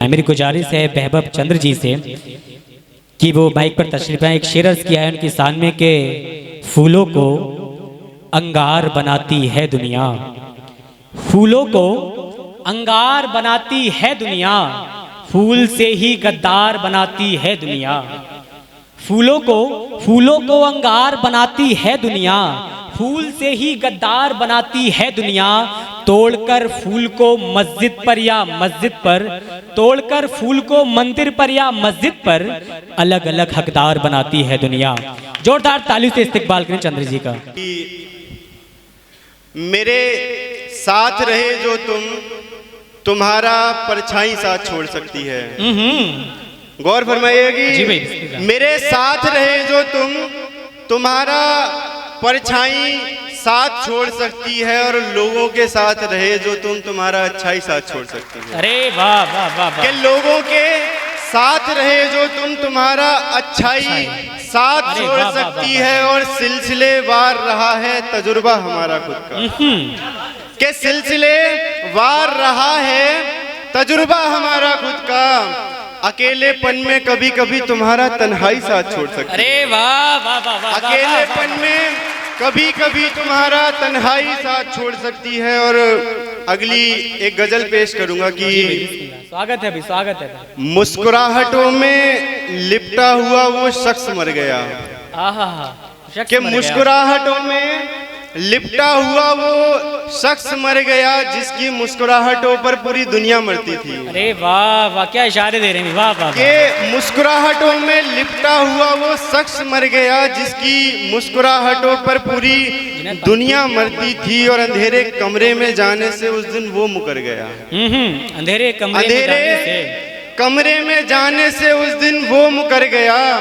मेरी गुजारिश है बहबब चंद्र जी से कि वो बाइक पर तशरीफ आए। एक शेर अर्ज किया है उनकी शान में कि फूलों को अंगार बनाती है दुनिया, फूलों को अंगार बनाती है दुनिया, फूल से ही गद्दार बनाती है दुनिया। फूलों को अंगार बनाती है दुनिया, फूल से ही गद्दार बनाती है दुनिया। तोड़कर फूल को मस्जिद पर या मस्जिद पर, तोड़कर फूल को मंदिर पर या मस्जिद पर, अलग अलग हकदार बनाती है दुनिया। जोरदार तालियों से इस्तकबाल करें चंद्र जी का। मेरे साथ रहे जो तुम, तुम्हारा परछाई साथ छोड़ सकती है। गौर फरमाइएगी। मेरे साथ रहे जो तुम, तुम्हारा परछाई साथ छोड़ सकती है, और लोगों के साथ रहे जो तुम, तुम्हारा अच्छाई साथ छोड़ सकती है। अरे वाह वाह वाह वाह। कि लोगों के साथ रहे जो तुम, तुम्हारा अच्छाई साथ छोड़ सकती है, और सिलसिलेवार रहा है तजुर्बा हमारा खुद का। के सिलसिलेवार रहा है तजुर्बा हमारा खुद का। अकेलेपन में कभी कभी तुम्हारा तन्हाई साथ छोड़ सकती है। अरे वाह वाह वाह वाह। अकेलेपन में कभी कभी तुम्हारा तन्हाई साथ छोड़ सकती है। और अगली एक गजल पेश करूंगा कि स्वागत है भाई, स्वागत है। मुस्कुराहटों में लिपटा हुआ वो शख्स मर गया। कि मुस्कुराहटों में लिपटा हुआ वो शख्स मर गया, जिसकी मुस्कुराहटों पर पूरी दुनिया मरती थी। अरे वाह वाह, क्या इशारे दे रहे हैं। वाह वाह। कि मुस्कुराहटों में लिपटा हुआ वो शख्स मर गया, जिसकी मुस्कुराहटों पर पूरी दुनिया मरती थी, और अंधेरे कमरे में जाने से उस दिन वो मुकर गया। अंधेरे कमरे में जाने से उस दिन वो मुकर गया,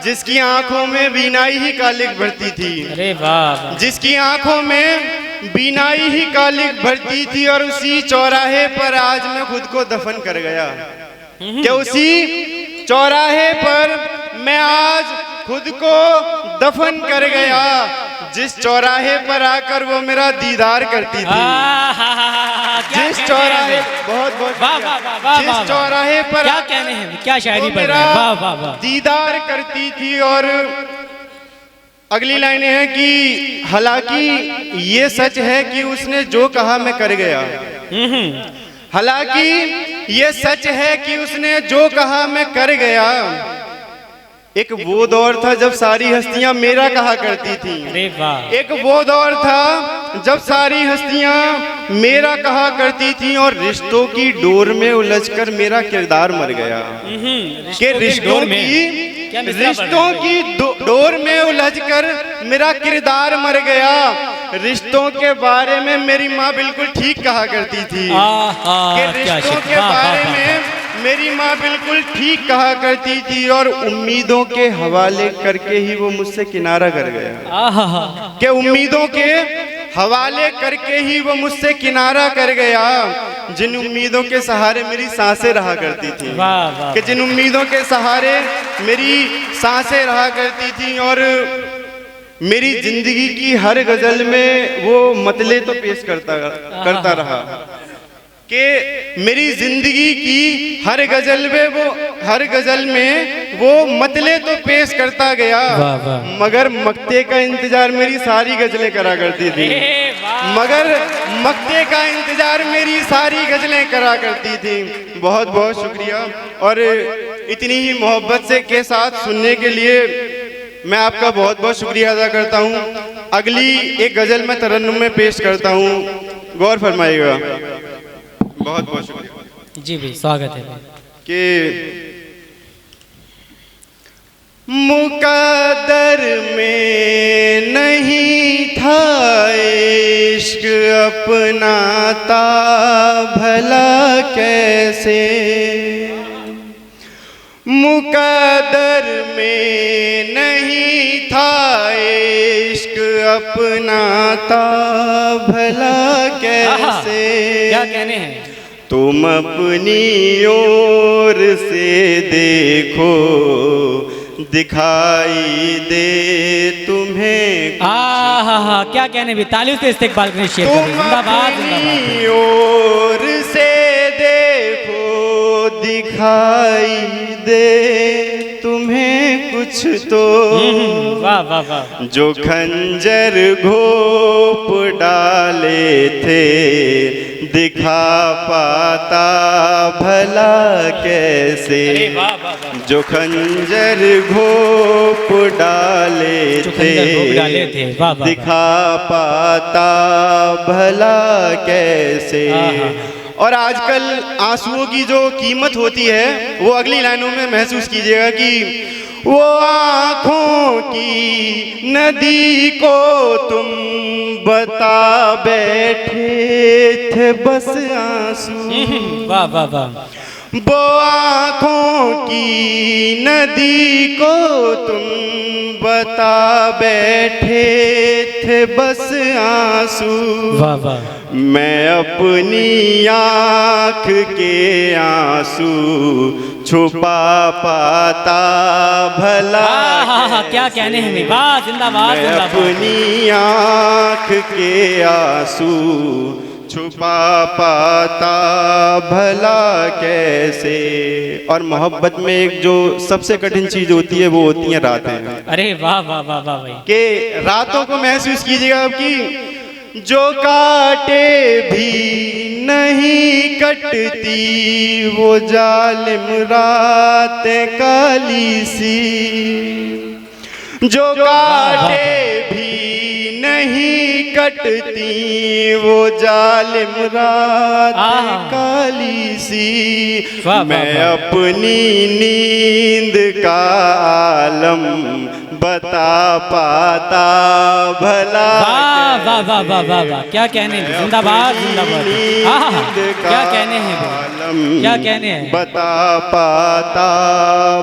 जिसकी आंखों में बीनाई ही कालिक भरती थी। अरे वाह। जिसकी आंखों में बीनाई ही कालिक भरती थी, और उसी चौराहे पर आज मैं खुद को दफन कर गया। कि उसी चौराहे पर मैं आज खुद को दफन कर गया, जिस चौराहे पर आकर वो मेरा दीदार करती थी। जिस चौराहे जिस चौराहे पर क्या कहने हैं, क्या शायरी पर दीदार करती थी। और अगली लाइनें हैं कि हालांकि ये सच है कि उसने जो कहा मैं कर गया। हालांकि ये सच है कि उसने जो कहा मैं कर गया। एक वो दौर था जब सारी हस्तियां मेरा कहा करती थी। एक वो दौर था जब सारी हस्तियां मेरा कहा करती थी, और रिश्तों की डोर में उलझकर मेरा किरदार मर गया। कि रिश्तों की डोर में उलझकर मेरा किरदार मर गया। रिश्तों के बारे में मेरी माँ बिल्कुल ठीक कहा करती थी। कि रिश्तों के बारे में मेरी माँ बिल्कुल ठीक कहा करती थी, और उम्मीदों के हवाले करके ही वो मुझसे किनारा कर गया। कि उम्मीदों के हवाले करके ही वो मुझसे किनारा कर गया, जिन उम्मीदों के सहारे मेरी सांसें रहा करती थी। कि जिन उम्मीदों के सहारे मेरी सांसें रहा करती थी, और मेरी जिंदगी की हर गजल में वो मतले तो पेश करता रहा। कि मेरी जिंदगी की हर गजल में वो मतले तो पेश करता गया, मगर मक्ते का इंतजार मेरी सारी गजलें करा करती थी। मगर मक्ते का इंतजार मेरी सारी गजलें करा करती थी। बहुत बहुत शुक्रिया, और इतनी ही मोहब्बत से के साथ सुनने के लिए मैं आपका बहुत बहुत शुक्रिया अदा करता हूँ। अगली एक गजल मैं तरन्नुम में पेश करता हूँ, गौर फरमाइएगा। बहुत बहुत शुक्रिया जी भाई, स्वागत है। कि मुकद्दर में नहीं था इश्क अपनाता भला कैसे। मुकद्दर में नहीं था इश्क अपनाता भला कैसे। क्या कहने हैं। तुम अपनी ओर से देखो, दिखाई दे तुम्हें। क्या कहने भी, तालियों से इस्तकबाल करें। तुम अपनी ओर से देखो, दिखाई दे तुम्हें कुछ तो, वाह वाह वाह, जो खंजर घोप डाले थे दिखा पाता भला कैसे। वाह वाह वाह, जो खंजर घोप डाले थे वाह वाह, दिखा पाता भला कैसे। और आजकल आंसुओं की जो कीमत होती है वो अगली लाइनों में महसूस कीजिएगा कि वो आँखों की नदी को तुम बता बैठे थे बस आंसू। वाह वाह वाह, वो आँखों की नदी को तुम बता बैठे थे बस आंसू। वाह वाह, मैं अपनी आँख के आंसू छुपा पाता भला क्या कहने हैं, वाह जिंदाबाद मैं जिंदाबाद। अपनी आँख के आंसू छुपा पाता भला कैसे। और मोहब्बत में एक जो सबसे कठिन चीज होती है वो होती है रातें। अरे वाह वाह वाह वाह भाई, कि रातों को महसूस कीजिएगा कि जो काटे भी नहीं कटती वो जालिम रातें काली सी। जो काटे भी नहीं कटती वो जालिम रातें काली सी। मैं अपनी नींद का आलम बता पाता भला। वाह वाह वाह वाह वाह वाह, क्या कहने हैं, जिंदाबाद जिंदाबाद। क्या कहने हैं, क्या कहने हैं, बता पाता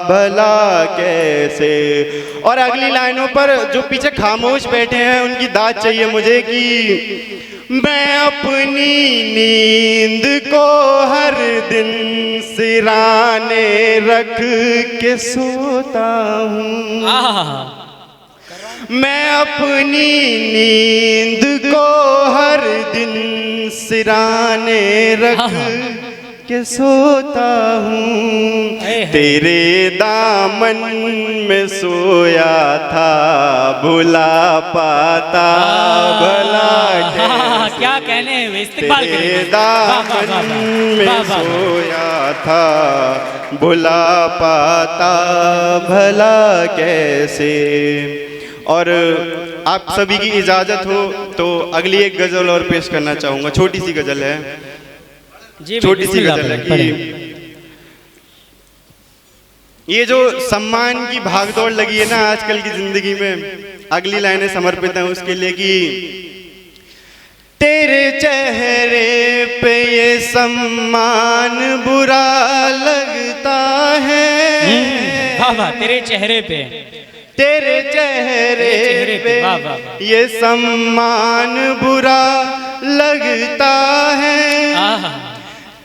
भला कैसे। और अगली लाइनों पर जो पीछे खामोश बैठे हैं उनकी दाद चाहिए मुझे कि मैं अपनी नींद को हर दिन सिराने रख के सोता हूँ। मैं अपनी नींद को हर दिन सिराने रख के सोता हूँ। तेरे दामन में सोया था भुला पाता भला कैसे। क्या कहने हैं, इस्तिकबाल करें। तेरे दामन में सोया था भुला पाता भला कैसे। और आप सभी की इजाजत हो तो अगली एक गजल और पेश करना चाहूंगा। छोटी सी गजल है, छोटी सी गजल है कि ये जो सम्मान की भागदौड़ लगी है ना आजकल की जिंदगी में, अगली लाइनें समर्पित हैं उसके लिए कि तेरे चेहरे पे ये सम्मान बुरा लगता है। वाह वाह, तेरे चेहरे पे, तेरे चेहरे पे ये सम्मान बुरा लगता है।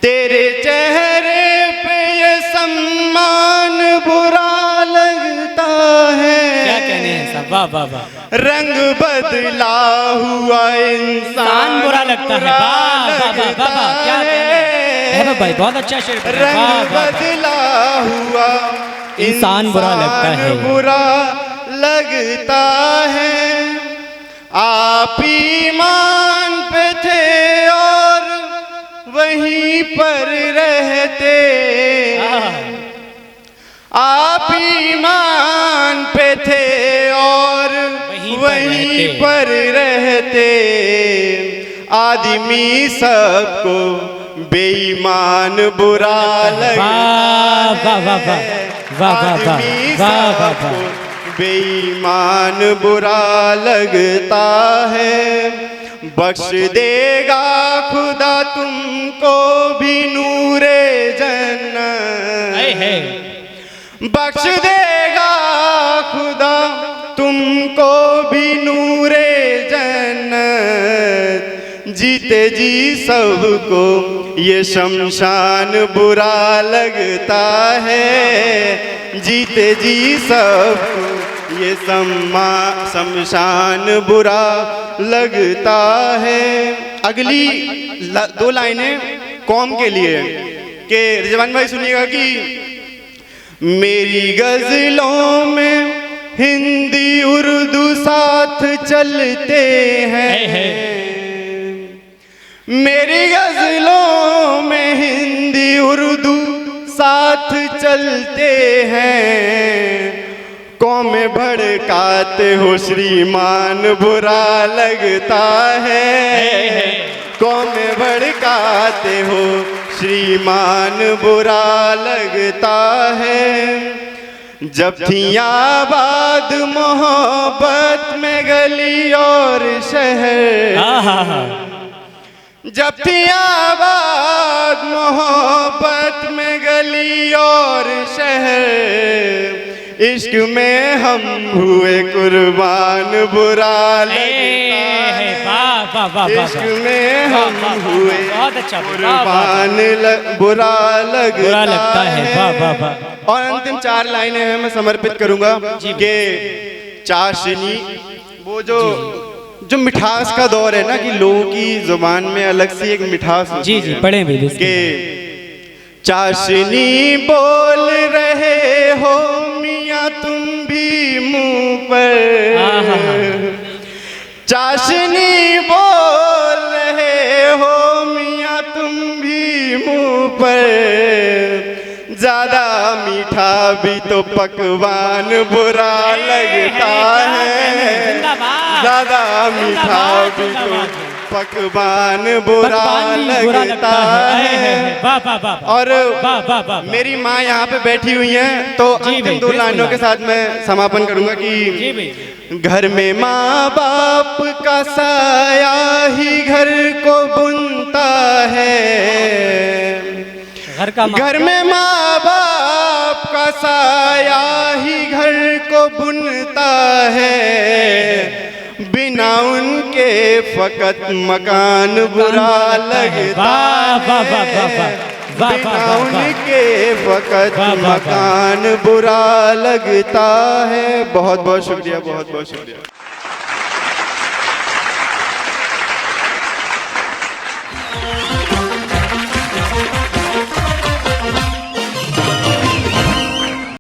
तेरे चेहरे पे ये सम्मान बुरा लगता है। क्या कहने हैं सब, वाह वाह वाह। रंग बदला हुआ इंसान बुरा लगता है। वाह वाह वाह वाह, क्या कहने हैं भाई, बहुत अच्छा शेर। रंग बदला हुआ इंसान बुरा लगता है, बुरा लगता है। आप ईमान पे थे और वहीं पर रहते। आप ईमान पे थे और वहीं पर रहते। आदमी सबको बेईमान बुरा लगता है। आदमी सबको बेईमान बुरा लगता है। बख्श देगा खुदा तुमको भी नूरे जन्नत। बख्श देगा खुदा तुमको भी नूरे जन्नत। जीते जी सबको ये शमशान बुरा लगता है। जीते जी सबको ये शमशान बुरा लगता है। अगली दो लाइनें कौम के लिए कि रिजवान भाई सुनिएगा कि मेरी गजलों में हिंदी उर्दू साथ चलते हैं, मेरी गजलों में हिंदी उर्दू साथ चलते हैं। कौम भड़काते हो श्रीमान बुरा लगता है, कौम भड़काते हो श्रीमान बुरा लगता है। जब थी आबाद मोहब्बत में गली और शहर, जब थी आबाद मोहब्बत में गली और शहर, इश्क में हम हुए कुर्बान बुरा लगता है, इश्क में हम हुए कुर्बान बुरा लगता है। और अंतिम 4 लाइनें हैं मैं समर्पित करूंगा कि चाशनी, वो जो मिठास का दौर है ना कि लोगों की जुबान में अलग सी एक मिठास होती जी जी पढ़े भी कि चाशनी बोल रहे हो मियाँ तुम भी मुंह पर, चाशनी बोल रहे हो मियाँ तुम भी मुंह पर, ज्यादा मीठा भी तो पकवान बुरा लगता है, ज्यादा मीठा भी तो पकवान बुरा लगता है। और मेरी माँ यहाँ पे बैठी हुई है तो अंतिम 2 लाइनों के साथ मैं समापन करूंगा कि घर में माँ बाप का साया ही घर को बुनता है, घर में माँ बाप का साया ही घर को बुनता है, बिना उनके फकत मकान बुरा लगता है, बिना उनके फकत मकान बुरा लगता है। बहुत बहुत शुक्रिया, बहुत बहुत शुक्रिया।